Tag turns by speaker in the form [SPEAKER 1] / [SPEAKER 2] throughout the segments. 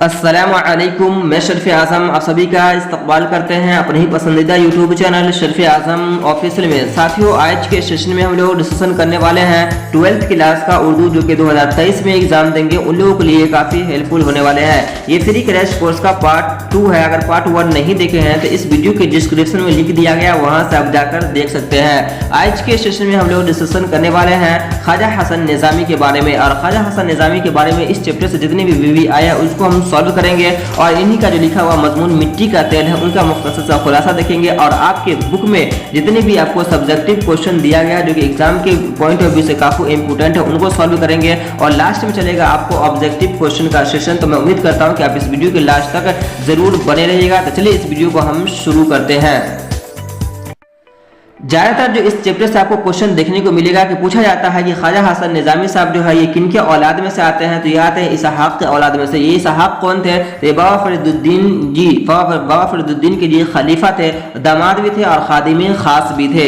[SPEAKER 1] अस्सलामुअलैकुम, मैं शर्फ आज़म आप सभी का इस्तकबाल करते हैं अपने ही पसंदीदा यूट्यूब चैनल शर्फ आज़म ऑफिशियल में। साथियों, आज के सेशन में हम लोग डिस्कशन करने वाले हैं 12th क्लास का उर्दू जो कि 2023 में एग्जाम देंगे उन लोगों के लिए काफ़ी हेल्पफुल होने वाले हैं। ये फ्री क्रैश कोर्स का पार्ट 2 है। अगर पार्ट 1 नहीं देखे हैं तो इस वीडियो के डिस्क्रिप्शन में लिंक दिया गया, वहाँ से आप जाकर देख सकते हैं। आज के सेशन में हम लोग डिस्कशन करने वाले हैं ख्वाजा हसन निज़ामी के बारे में। और ख्वाजा हसन निज़ामी के बारे में इस चैप्टर से जितनी भी वीवी आया उसको हम सॉल्व करेंगे और इन्हीं का जो लिखा हुआ मजमून मिट्टी का तेल है उनका मुख्तसर सा खुलासा देखेंगे। और आपके बुक में जितने भी आपको सब्जेक्टिव क्वेश्चन दिया गया जो कि एग्जाम के पॉइंट ऑफ व्यू से काफी इंपोर्टेंट है उनको सॉल्व करेंगे। और लास्ट में चलेगा आपको ऑब्जेक्टिव क्वेश्चन का सेशन। तो मैं उम्मीद करता हूं कि आप इस वीडियो के लास्ट तक जरूर बने रहिएगा। तो चलिए इस वीडियो को हम शुरू करते हैं। ज़्यादातर जो इस चैप्टर से आपको क्वेश्चन देखने को मिलेगा कि पूछा जाता है कि ख्वाजा हसन निज़ामी साहब जो है ये किन के औलाद में से आते हैं। तो ये आते हैं इसहाक के औलाद में से। ये इसहाक कौन थे? तो बाबा फरीदुद्दीन जी, बाबा फरीदुद्दीन के लिए खलीफा थे, दामाद भी थे और खादिम खास भी थे।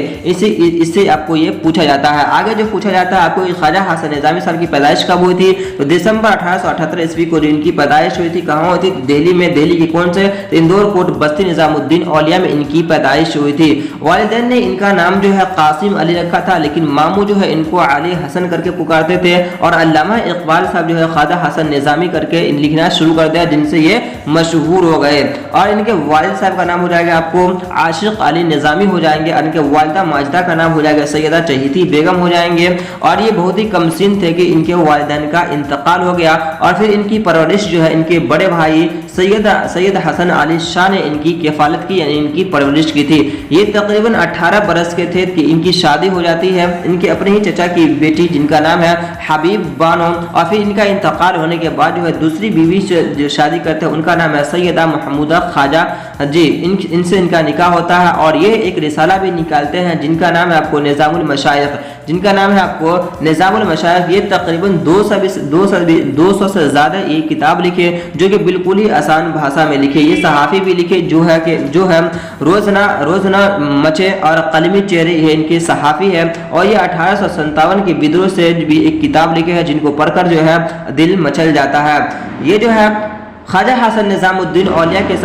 [SPEAKER 1] इससे आपको ये पूछा जाता है। आगे जो पूछा जाता है आपको ख्वाजा हसन निज़ामी साहब की पैदाइश कब हुई थी? तो दिसंबर 1878 ईस्वी को इनकी पैदाइश हुई थी। कहाँ हुई थी? दिल्ली में। दिल्ली की कौन से? इंदौर कोट बस्ती निज़ामुद्दीन औलिया में इनकी पैदाइश हुई थी। वालिदैन ने इनका नाम जो है कासिम अली रखा था, लेकिन मामू जो है इनको अली हसन करके पुकारते थे। और अल्लामा इकबाल साहब जो है ख्वाजा हसन निज़ामी करके लिखना शुरू कर दिया, जिनसे ये मशहूर हो गए। और इनके वालिद साहब का नाम हो जाएगा आपको आशिक अली निज़ामी हो जाएंगे। और इनके वालिदा माजिदा का नाम हो जाएगा सैयदा चहीती बेगम हो जाएंगे। और ये बहुत ही कमसीन थे कि इनके वालिदैन का इंतकाल हो गया। और फिर इनकी परवरिश जो है इनके बड़े भाई सैयद हसन अली शाह ने इनकी किफालत की, यानी इनकी परवरिश की थी। ये तकरीबन 18 बरस के थे कि इनकी शादी हो जाती है इनके अपने ही चचा की बेटी जिनका नाम है हबीब बानो। और फिर इनका इंतकाल होने के बाद जो है दूसरी बीवी से जो शादी करते हैं उनका नाम है सैयदा महमूदा ख्वाजा जी। इनसे इनका निकाह होता है। और ये एक रिसाला भी निकालते हैं जिनका नाम है आपको निज़ामुल मशाइख, जिनका नाम है आपको निज़ामुल मशाइख। ये तकरीबन 200 से ज़्यादा ये किताब लिखे जो कि बिल्कुल ही आसान भाषा में लिखे। ये सहाफ़ी भी लिखे जो है रोज़ना मचे और कलमी चेहरे ये इनके सहाफ़ी है। और ये 1857 के विद्रोह से भी एक किताब लिखे हैं जिनको पढ़कर जो है दिल मचल जाता है। ये जो है ख्वाजा हसन निज़ामुद्दीन औलिया के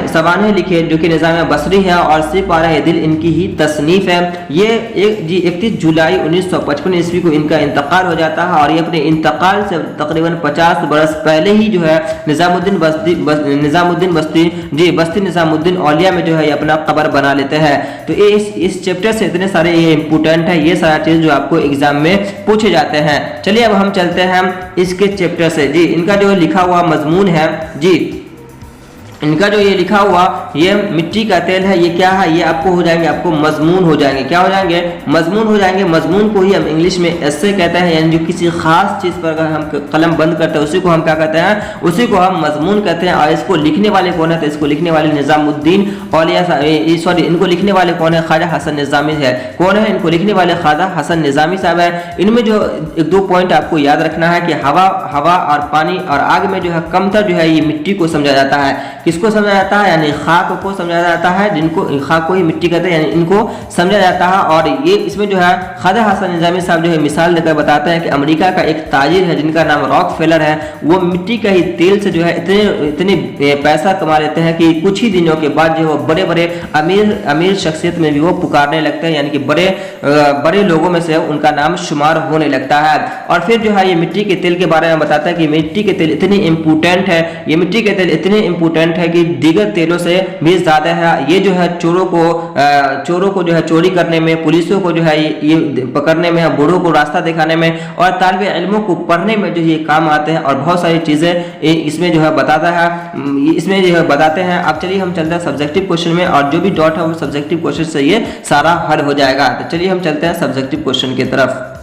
[SPEAKER 1] सवाने लिखे जो कि निज़ाम बसरी है और सिपारा दिल इनकी ही तसनीफ़ है। ये 31 जुलाई 1955 ईस्वी को इनका इंतकाल हो जाता है। और ये अपने इंतकाल से तकरीबन 50 बरस पहले ही जो है बस्ती निज़ामुद्दीन औलिया में जो है ये अपना कब्र बना लेते हैं। तो ये इस चैप्टर से इतने सारे ये इंपोर्टेंट है, ये सारा चीज़ जो आपको एग्जाम में पूछे जाते हैं। चलिए अब हम चलते हैं इसके चैप्टर से। जी, इनका जो लिखा हुआ मजमून है जी, इनका जो ये लिखा हुआ ये मिट्टी का तेल है, ये क्या है? ये आपको हो जाएंगे आपको मजमून हो जाएंगे। क्या हो जाएंगे? मजमून हो जाएंगे। मजमून को ही हम इंग्लिश में एस्से कहते हैं, यानी जो किसी खास चीज़ पर अगर हम कलम बंद करते हैं उसी को हम क्या कहते हैं? उसी को हम मजमून कहते हैं। और इसको लिखने वाले कौन है? तो इसको लिखने वाले निज़ामुद्दीन औलिया, सॉरी, इनको लिखने वाले कौन है? ख्वाजा हसन निज़ामी है। कौन है? इनको लिखने वाले ख्वाजा हसन निज़ामी साहब है। इनमें जो 1-2 पॉइंट आपको याद रखना है कि हवा और पानी और आग में जो है कमतर जो है ये मिट्टी को समझा जाता है। किसको समझा जाता है? यानी खाक को समझा जाता है, जिनको खाक को ही मिट्टी कहते हैं, यानी इनको समझा जाता है। और ये इसमें जो है ख्वाजा हसन निज़ामी साहब जो है मिसाल देकर बताते हैं कि अमेरिका का एक ताजिर है जिनका नाम रॉकफेलर है। वो मिट्टी का ही तेल से जो है इतने पैसा कमा लेते हैं कि कुछ ही दिनों के बाद जो है बड़े बड़े अमीर शख्सियत में भी वो पुकारने लगते हैं, यानी कि बड़े लोगों में से उनका नाम शुमार होने लगता है। और फिर जो है ये मिट्टी के तेल के बारे में बताता है कि मिट्टी के तेल इतनी इम्पोर्टेंट है, ये मिट्टी के तेल इतने इम्पोर्टेंट है कि दीगर तेलों से भी ज्यादा है। ये जो है चोरों को जो है चोरी करने में, पुलिसों को जो है ये पकड़ने में, बूढ़ों को रास्ता दिखाने में और तालिब इल्मों को पढ़ने में जो ये काम आते हैं। और बहुत सारी चीजें इसमें जो है बताता है, इसमें जो है बताते हैं। अब चलिए हम चलते हैं सब्जेक्टिव क्वेश्चन में और जो भी डॉट है वो सब्जेक्टिव क्वेश्चन से ये सारा हल हो जाएगा। तो चलिए हम चलते हैं सब्जेक्टिव क्वेश्चन की तरफ।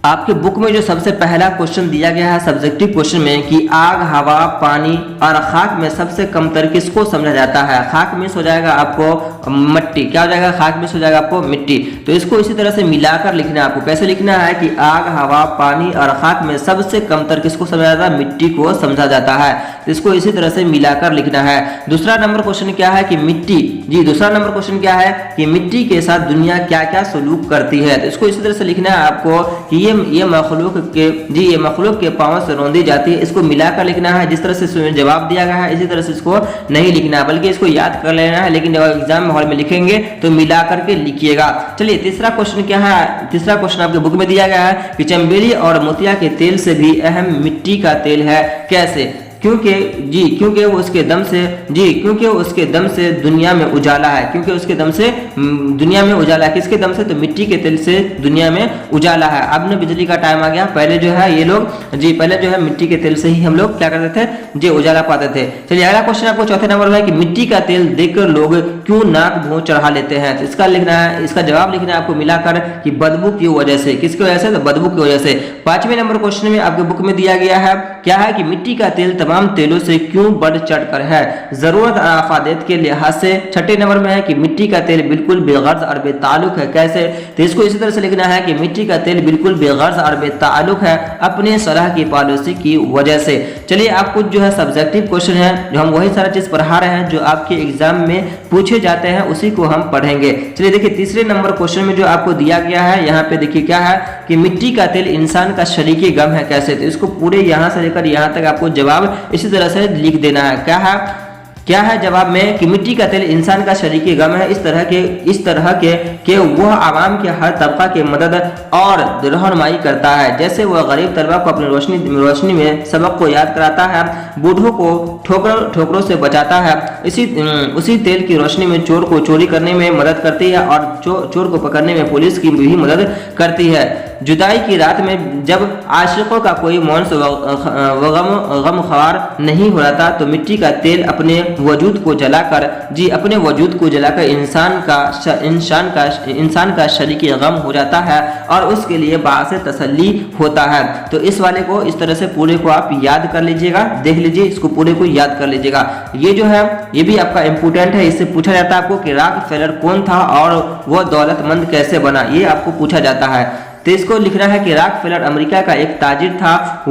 [SPEAKER 1] आपके बुक में जो सबसे पहला क्वेश्चन दिया गया है सब्जेक्टिव क्वेश्चन में कि आग, हवा, पानी और खाक में सबसे कमतर किसको समझा जाता है? खाक मीन्स हो जाएगा आपको मट्टी, क्या हो जाएगा, खाक मिक्स हो जाएगा आपको मिट्टी। तो इसको इसी तरह से मिलाकर लिखना है आपको। कैसे लिखना है कि आग, हवा, पानी और खाक में सबसे कमतर किसको समझा जाता है, मिट्टी को समझा जाता है। तो इसको इसी तरह से मिलाकर लिखना है। दूसरा नंबर क्वेश्चन क्या है कि मिट्टी, जी दूसरा नंबर क्वेश्चन क्या है कि मिट्टी के साथ दुनिया क्या क्या सलूक करती है। तो इसको इसी तरह से लिखना है आपको कि ये मखलूक के, जी ये मखलूक के पांव से रौंदी जाती है। इसको मिलाकर लिखना है। जिस तरह से इसमें जवाब दिया गया है इसी तरह से इसको नहीं लिखना है, बल्कि इसको याद कर लेना है, लेकिन जब एग्जाम हॉल में लिखेंगे तो मिला करके लिखिएगा। चलिए तीसरा क्वेश्चन क्या है, तीसरा क्वेश्चन आपके बुक में दिया गया है कि चमेली और मोतिया के तेल से भी अहम मिट्टी का तेल है, कैसे। क्योंकि उसके दम से दुनिया में उजाला है, क्योंकि उसके दम से दुनिया में उजाला है। किसके दम से, तो मिट्टी के तेल से दुनिया में उजाला है। अब न बिजली का टाइम आ गया, पहले जो है ये लोग जी पहले जो है मिट्टी के तेल से ही हम लोग क्या करते थे, जी उजाला पाते थे। चलिए अगला क्वेश्चन आपको चौथे नंबर में है कि मिट्टी का तेल देखकर लोग क्यों नाक मुंह चढ़ा लेते हैं। तो इसका लिखना है, इसका जवाब लिखना है आपको मिलाकर कि बदबू की वजह से। किसकी वजह से, तो बदबू की वजह से। पांचवें नंबर क्वेश्चन में आपके बुक में दिया गया है क्या है कि मिट्टी का तेल तमाम तेलों से क्यों बढ़ चढ़कर है, जरूरत और आफादियत के लिहाज से। छठे नंबर में है कि मिट्टी का तेल बिल्कुल बेगर्ज और बेताल्लुक है, कैसे। तो इसको इसी तरह से लिखना है कि मिट्टी का तेल बिल्कुल बेगर्ज और बेताल्लुक है अपने सलाह की पॉलिसी की वजह से। चलिए आप कुछ जो है सब्जेक्टिव क्वेश्चन है, जो हम वही सारा चीज पढ़ा रहे हैं जो आपके एग्जाम में पूछे जाते हैं, उसी को हम पढ़ेंगे। चलिए देखिए तीसरे नंबर क्वेश्चन में जो आपको दिया गया है, यहाँ पे देखिए क्या है कि मिट्टी का तेल इंसान का शरीकी गम है, कैसे। तो इसको पूरे यहाँ से लेकर यहाँ तक आपको जवाब इसी तरह से लिख देना है। क्या है जवाब में कि मिट्टी का तेल इंसान का शरीकी गम है, इस तरह के वह आवाम के हर तबका के मदद और रहनुमाई करता है, जैसे वह गरीब तलबा को अपनी रोशनी में सबक को याद कराता है, बूढ़ों को ठोकरों से बचाता है, उसी तेल की रोशनी में चोर को चोरी करने में मदद करती है और चोर को पकड़ने में पुलिस की भी मदद करती है। जुदाई की रात में जब आशिकों का कोई मौन गम ख्वार नहीं हो रहा, तो मिट्टी का तेल अपने वजूद को जलाकर इंसान का शरीकी गम हो जाता है और उसके लिए बात से तसल्ली होता है। तो इस वाले को इस तरह से पूरे को आप याद कर लीजिएगा, देख लीजिए, इसको पूरे को याद कर लीजिएगा। ये जो है ये भी आपका इंपोर्टेंट है, इससे पूछा जाता है आपको कि रॉकफेलर कौन था और वह दौलतमंद कैसे बना, ये आपको पूछा जाता है। तो इसको लिखना है कि रॉकफेलर अमेरिका का एक ताजिर था,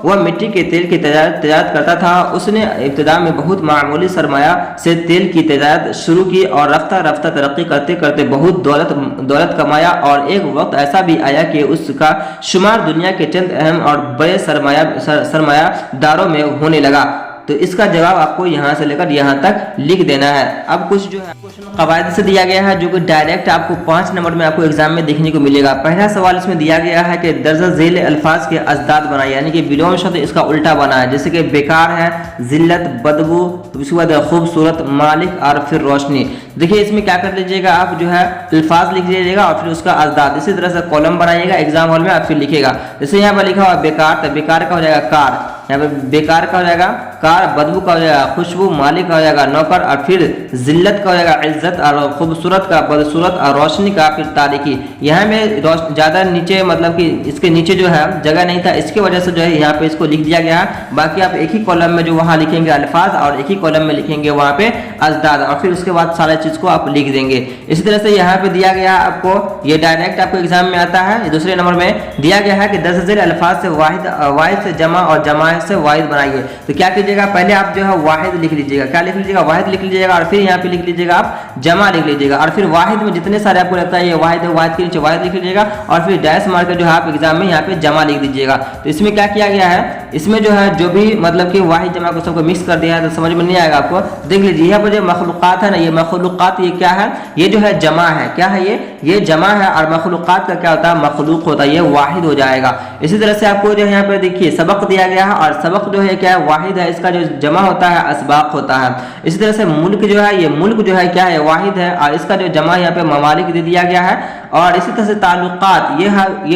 [SPEAKER 1] वह मिट्टी के तेल की तजारत करता था। उसने इब्तिदा में बहुत मामूली सरमाया से तेल की तजारत शुरू की और रफ्ता रफ्ता तरक्की करते करते बहुत दौलत कमाया और एक वक्त ऐसा भी आया कि उसका शुमार दुनिया के चंद अहम और बड़े सरमायादारों में होने लगा। तो इसका जवाब आपको यहाँ से लेकर यहाँ तक लिख देना है। अब कुछ जो है क्वेश्चन कवायद से दिया गया है जो कि डायरेक्ट आपको 5 नंबर में आपको एग्जाम में देखने को मिलेगा। पहला सवाल इसमें दिया गया है कि दर्जा झेल अल्फाज के अजदाद बनाए, यानी कि बिलोम शब्द इसका उल्टा बना है, जैसे कि बेकार है, जिल्लत, बदबू, उसके बाद खूबसूरत, मालिक और फिर रोशनी। देखिए इसमें क्या कर लीजिएगा, आप जो है अल्फाज लिख लीजिएगा और फिर उसका अजदाद इसी तरह से कॉलम बनाइएगा एग्जाम हॉल में, आप फिर लिखेगा। जैसे यहाँ पर लिखा हुआ बेकार, तो बेकार का हो जाएगा कार, यहाँ पे बेकार का हो जाएगा कार, बदबू का हो जाएगा खुशबू, मालिक का हो जाएगा नौकर और फिर जिल्लत का हो जाएगा इज्जत और खूबसूरत का बदसूरत और रोशनी का फिर तारीकी। यहाँ में ज्यादा नीचे मतलब कि इसके नीचे जो है जगह नहीं था, इसकी वजह से जो है यहाँ पे इसको लिख दिया गया। बाकी आप एक ही कॉलम में जो वहाँ लिखेंगे अल्फाज और एक ही कॉलम में लिखेंगे वहाँ पे अजदाद और फिर उसके बाद सारा चीज को आप लिख देंगे। इसी तरह से यहाँ पे दिया गया आपको, ये डायरेक्ट आपको एग्जाम में आता है। दूसरे नंबर में दिया गया है कि 10 अल्फाज से वाहिद से जमा और जमा से वाहिद बनाइए। तो क्या कीजिएगा, पहले आप जो है वाहिद लिख लीजिएगा, क्या लिख लीजिएगा, वाहिद लिख लीजिएगा और फिर यहाँ पे लिख लीजिएगा आप जमा लिख लीजिएगा और फिर वाहिद में जितने सारे आपको लगता है ये वाहिद है, वाहिद के नीचे वाहिद लिख लीजिएगा और फिर डैश मार के जो है आप एग्जाम में यहाँ पे जमा लिख दीजिएगा। तो इसमें क्या किया गया है, इसमें जो है जो भी मतलब कि वाहिद जमा को सबको मिक्स कर दिया है, तो समझ में नहीं आएगा आपको। देख लीजिए यहाँ पर जो मखलूकात है ना, ये मखलूकात ये क्या है, ये जो है जमा है, क्या है ये जमा है और मखलूकात का क्या होता है, मखलूक होता है, ये वाहिद हो जाएगा। इसी तरह से आपको जो यहाँ पे देखिए सबक दिया गया है और सबक जो है क्या है, वाहिद है, इसका जो जमा होता है असबाक होता है। इसी तरह से मुल्क जो है, ये मुल्क जो है क्या है, वाहिद है और इसका जो जमा यहाँ पे ममालिक दे दिया गया है। और इसी तरह से ताल्लुकात ये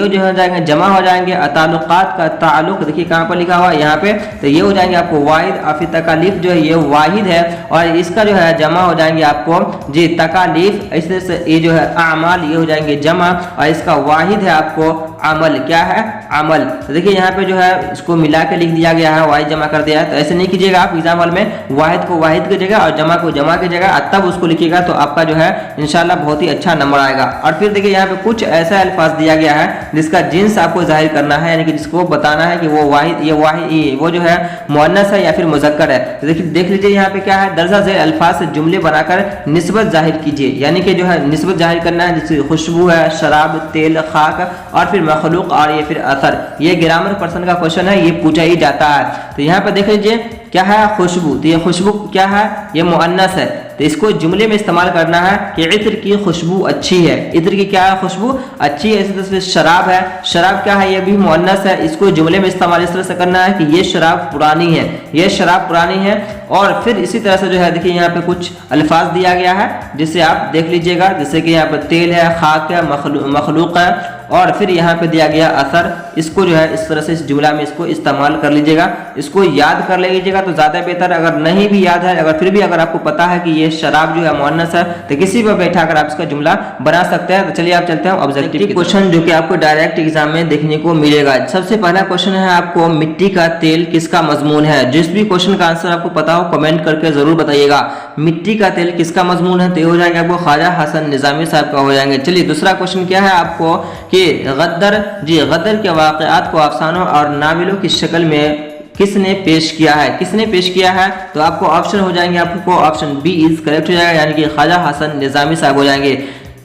[SPEAKER 1] जो हो जाएंगे जमा हो जाएंगे, ताल्लुकात का ताल्लुक देखिए कहाँ पर लिखा हुआ है यहाँ पे, तो ये हो जाएंगे आपको वाहिद और फिर तकालीफ जो है ये वाहिद है और इसका जो है जमा हो जाएंगे आपको जी तकालीफ। इसी तरह से ये जो है आमाल ये हो जाएंगे जमा और इसका वाहिद है आपको अमल, क्या है अमल। तो देखिए यहाँ पे जो है इसको मिला के लिख दिया गया है, वाहिद जमा कर दिया है। तो ऐसे नहीं कीजिएगा आप एग्जाम हॉल में, वाहिद को वाहिद की जगह और जमा को जमा की जगह तब उसको लिखिएगा, तो आपका जो है इंशाल्लाह बहुत ही अच्छा नंबर आएगा। और फिर देखिए यहाँ पे कुछ ऐसा अल्फाज दिया गया है जिसका जिन्स आपको जाहिर करना है, यानी कि जिसको बताना है कि वो वाहिद, ये वाहिद, वो जो है मुअन्नस है या फिर मुज़क्कर है। तो देखिए देख लीजिए यहाँ पे क्या है, दर्जा ज़ेर अल्फाज से जुमले बनाकर निस्बत जाहिर कीजिए, यानी कि जो है निस्बत जाहिर करना है, जैसे खुशबू है, शराब, तेल, खाक और फिर मखलूक और ये फिर असर। ये ग्रामर पर्सन का क्वेश्चन है, ये पूछा ही जाता है। तो यहाँ पे देख लीजिए क्या है खुशबू, तो ये खुशबू क्या है, ये मुअन्नस है। तो इसको जुमले में इस्तेमाल करना है कि इत्र की खुशबू अच्छी है, इत्र की क्या है खुशबू अच्छी है। इसी तरह से शराब है, शराब क्या है, ये भी मुअन्नस है। इसको जुमले में इस्तेमाल इस तरह से करना है कि ये शराब पुरानी है, ये शराब पुरानी है। और फिर इसी तरह से जो है देखिए यहाँ पे कुछ अल्फाज दिया गया है जिसे आप देख लीजिएगा, जैसे कि यहाँ पे तेल है, खाक है, मखलूक है और फिर यहाँ पे दिया गया असर। इसको जो है इस तरह से इस जुमला में इसको इस्तेमाल कर लीजिएगा, इसको याद कर लीजिएगा तो ज्यादा बेहतर। अगर नहीं भी याद है, अगर फिर भी अगर आपको पता है कि ये शराब जो है मुअन्नस है, तो किसी पर बैठा कर आप इसका जुमला बना सकते हैं। तो चलिए आप चलते हैं ऑब्जेक्टिव क्वेश्चन जो कि आपको डायरेक्ट एग्जाम में देखने को मिलेगा। सबसे पहला क्वेश्चन है आपको, मिट्टी का तेल किसका मजमून है। जिस भी क्वेश्चन का आंसर आपको पता हो कमेंट करके जरूर बताइएगा। मिट्टी का तेल किसका मजमून है, तो ये हो जाएंगे आपको ख्वाजा हसन निजामी साहब का हो जाएंगे। चलिए दूसरा क्वेश्चन क्या है आपको कि गद्दर, जी गद्दर के वाक़यात को अफसानों और नावलों की शक्ल में किसने पेश किया है, किसने पेश किया है। तो आपको ऑप्शन हो जाएंगे, आपको ऑप्शन बी इज करेक्ट हो जाएगा, यानी कि ख्वाजा हसन निजामी साहब हो जाएंगे।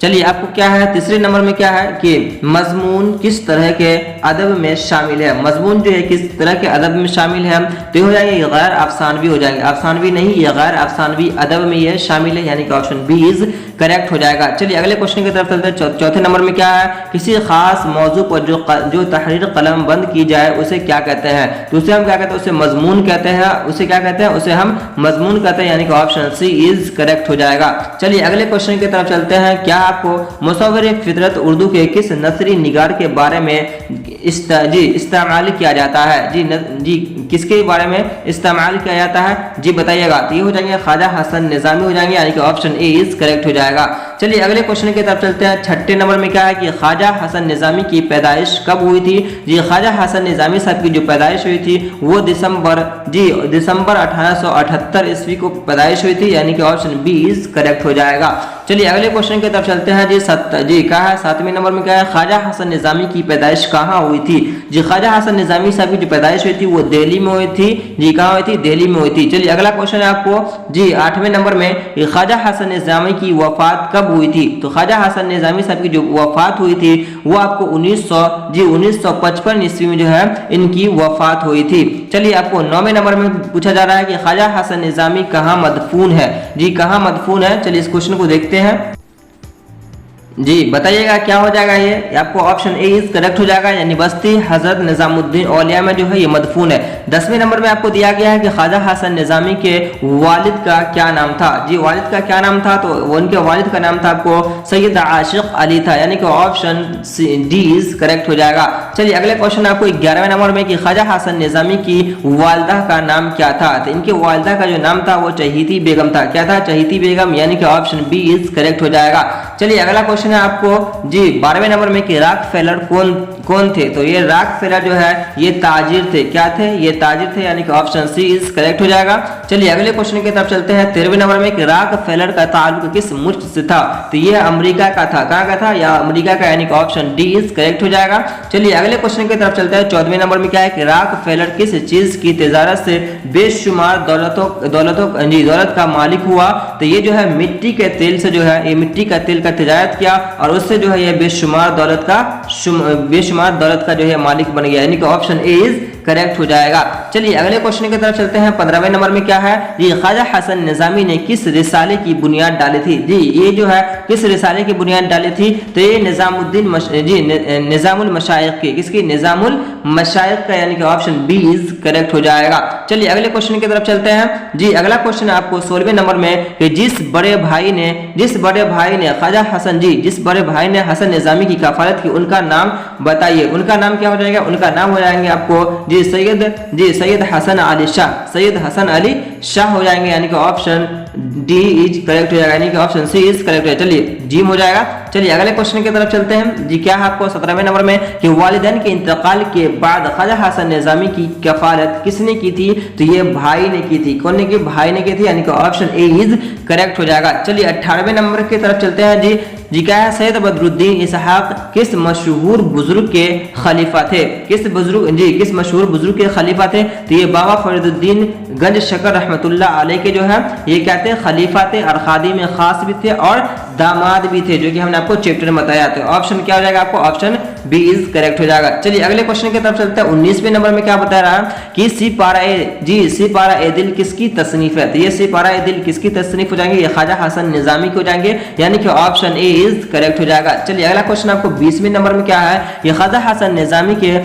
[SPEAKER 1] चलिए आपको क्या है तीसरे नंबर में क्या है कि मजमून किस तरह के अदब में शामिल है, मजमून जो है किस तरह के अदब में शामिल है। तो हो जाएंगे गैर अफसानवी हो जाएंगे, अफसानवी नहीं, ये गैर अफसानवी अदब में ये शामिल है, यानी कि ऑप्शन बी इज करेक्ट हो जाएगा। चलिए अगले क्वेश्चन की तरफ चलते हैं। चौथे नंबर में क्या है, किसी खास मौजू पर जो तहरीर कलम बंद की जाए उसे क्या कहते हैं। तो उसे हम क्या कहते हैं, उसे मजमून कहते हैं, उसे क्या कहते हैं, उसे हम मजमून कहते हैं, यानी कि ऑप्शन सी इज करेक्ट हो जाएगा। चलिए अगले क्वेश्चन की तरफ चलते हैं। क्या आपको मुसव्विर फितरत उर्दू के किस नसरी निगार के बारे में इस्तेमाल किया जाता है, जी किसके बारे में इस्तेमाल किया जाता है, जी बताइएगा। तो ये हो जाएंगे ख्वाजा हसन निजामी हो जाएंगे, यानी कि ऑप्शन ए इज करेक्ट हो जाएगा। चलिए अगले क्वेश्चन की तरफ चलते हैं। छठे नंबर में क्या है कि ख्वाजा हसन निजामी की पैदाइश कब हुई थी। जी ख्वाजा हसन निजामी साहब की जो पैदाइश हुई थी वो दिसंबर 1878 ईस्वी को पैदाइश हुई थी, यानी कि ऑप्शन बी इज करेक्ट हो जाएगा। चलिए अगले क्वेश्चन की तरफ चलते हैं। जी क्या है सातवें नंबर में क्या है, ख्वाजा हसन निजामी की पैदाइश कहाँ हुई थी। जी ख्वाजा हसन निजामी साहब की जो पैदाइश हुई थी वो दिल्ली में हुई थी। जी कहाँ हुई थी, दिल्ली में हुई थी। चलिए अगला क्वेश्चन है आपको, जी आठवें नंबर में ख्वाजा हसन निजामी की वफात कब हुई थी। तो ख्वाजा हसन निजामी साहब की जो वफात हुई थी वो आपको 1955 ईस्वी में जो है इनकी वफात हुई थी। चलिए आपको 9वें नंबर में पूछा जा रहा है कि ख्वाजा हसन निजामी कहाँ मदफून है। जी कहाँ मदफून है, चलिए इस क्वेश्चन को देखते हैं। जी बताइएगा क्या हो जाएगा, ये आपको ऑप्शन ए इज करेक्ट हो जाएगा, यानी बस्ती हजरत निजामुद्दीन औलिया में जो है ये मदफून है। 10वें नंबर में आपको दिया गया है कि ख्वाजा हसन निजामी के वालिद का क्या नाम था। जी वालिद का क्या नाम था, तो उनके वालिद का नाम था आपको सैयद आशिक अली था, यानी कि ऑप्शन डी इज करेक्ट हो जाएगा। चलिए अगले क्वेश्चन आपको 11वें नंबर में कि ख्वाजा हसन निजामी की वालिदा का नाम क्या था। तो इनके वालिदा का जो नाम था वो चहीती बेगम था, क्या था, चहीती बेगम, यानी कि ऑप्शन बी इज करेक्ट हो जाएगा। चलिए अगला क्वेश्चन है आपको, जी 12वें नंबर में कि रॉकफेलर कौन थे। तो ये रॉकफेलर जो है ये ताजिर थे, क्या थे, ये ताजिर थे, यानी कि ऑप्शन सी इज करेक्ट हो जाएगा। चलिए अगले क्वेश्चन की तरफ चलते हैं। 13वें नंबर में कि रॉकफेलर का ताल्लुक किस मुल्क से था। तो ये अमेरिका का था, कहाँ का था, या अमेरिका का, यानी कि ऑप्शन डी इज करेक्ट हो जाएगा। चलिए अगले क्वेश्चन की तरफ चलते हैं। 14वें नंबर में क्या है कि रॉकफेलर किस चीज की तिजारत से बेशुमार दौलत का मालिक हुआ। तो ये जो है मिट्टी के तेल से जो है ये मिट्टी का तेल का तिजारत किया और उससे जो है ये बेशुमार दौलत का जो है मालिक बन गया, यानी कि ऑप्शन ए इज करेक्ट हो जाएगा। चलिए अगले क्वेश्चन की तरफ चलते हैं। 15वें नंबर में क्या है, ये ख्वाजा हसन निजामी ने किस रिसाले की बुनियाद डाली थी। जी ये जो है किस रिसाले की बुनियाद डाली थी, तो ये निजामुल मशाइख की, किसकी, निजामुल मशाइख का, यानी कि ऑप्शन बी इज करेक्ट हो जाएगा। चलिए अगले क्वेश्चन की तरफ चलते हैं। जी अगला क्वेश्चन आपको 16वें नंबर में कि जिस बड़े भाई ने ख्वाजा हसन, जी जिस बड़े भाई ने हसन निजामी की कफालत की उनका नाम बताइए। उनका नाम क्या हो जाएगा, उनका नाम हो जाएंगे आपको जी सैयद हसन अली शाह, सैयद हसन अली शाह हो जाएंगे, यानी कि ऑप्शन डी इज करेक्ट हो जाएगा, यानी कि ऑप्शन सी इज करेक्ट है। चलिए जिम हो जाएगा। चलिए अगले क्वेश्चन की तरफ चलते हैं जी। क्या है आपको 17वें नंबर में कि वालिदैन के इंतकाल के बाद ख्वाजा हसन निजामी की कफालत किसने की थी? तो ये भाई ने की थी। कौन ने की? भाई ने की थी, यानी कि ऑप्शन ए इज करेक्ट हो जाएगा। चलिए 18वें नंबर की तरफ चलते हैं जी। क्या है? सैयद बदरुद्दीन इसहाक किस मशहूर बुजुर्ग के खलीफा थे? किस मशहूर बुजुर्ग के खलीफा थे? तो ये बाबा फरीदुद्दीन गंज शकर रहमतुल्लाह अलैह के जो है ये क्या थे? खलीफा थे और खादिम खास भी थे और दामाद भी थे, जो कि हमने आपको चैप्टर में बताया। तो ऑप्शन क्या हो जाएगा आपको? ऑप्शन बी इज करेक्ट हो जाएगा। चलिए अगले क्वेश्चन की तरफ चलते हैं। 19वें नंबर में क्या बता रहा है कि सिपारा ए दिल किसकी तसनीफ है? तो ये सिपारा ए दिल किसकी तसनीफ हो जाएंगे? ये ख्वाजा हसन निजामी के हो जाएंगे, यानी कि ऑप्शन ए इज करेक्ट हो जाएगा। चलिए अगला क्वेश्चन आपको 20वें नंबर में क्या है? ये ख्वाजा हसन निजामी के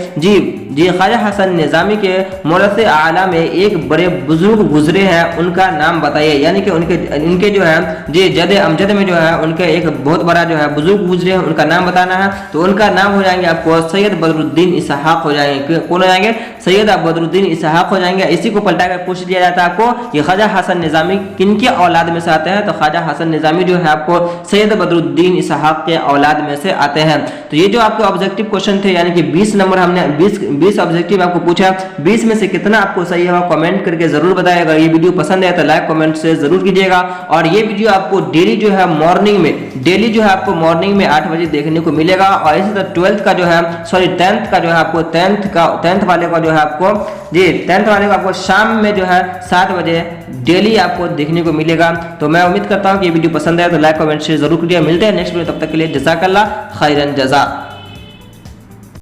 [SPEAKER 1] ख्वाजा हसन निजामी के मोरसे आला में एक बड़े बुजुर्ग गुजरे हैं, उनका नाम बताइए। यानी कि उनके जो है जद अमजद में जो है उनके एक बहुत बड़ा जो है बुजुर्ग गुजरे हैं, उनका नाम बताना है। तो उनका नाम हो जाएंगे आपको सैयद बदरुद्दीन इसहाक हो जाएंगे। कौन हो जाएंगे? सैयद बदरुद्दीन इसहाक हो जाएंगे। इसी को पलटा कर पूछ दिया जाता है आपको, ये ख्वाजा हसन निजामी किनके औलाद में से आते हैं? तो ख्वाजा हसन निजामी जो है आपको सैयद बदरुद्दीन इसहाक के औलाद में से आते हैं। तो ये जो आपके ऑब्जेक्टिव क्वेश्चन थे, यानी कि 20 नंबर हमने 20 ऑब्जेक्टिव आपको पूछा, 20 में से कितना आपको सही है कमेंट करके जरूर बताइएगा। ये वीडियो पसंद है तो लाइक कमेंट से जरूर कीजिएगा। और ये वीडियो आपको डेली जो है मॉर्निंग में 8 बजे देखने को मिलेगा। और इसी तरह 12th का जो है 10th का जो है आपको 10th वाले का जो है आपको 10th वाले को आपको शाम में जो है 7 बजे डेली आपको देखने को मिलेगा। तो मैं उम्मीद करता हूँ कि ये वीडियो पसंद है तो लाइक कमेंट से जरूर कीजिए। मिलते हैं नेक्स्ट वीडियो, तब तक के लिए जज़ाकल्लाह खैरन जज़ा।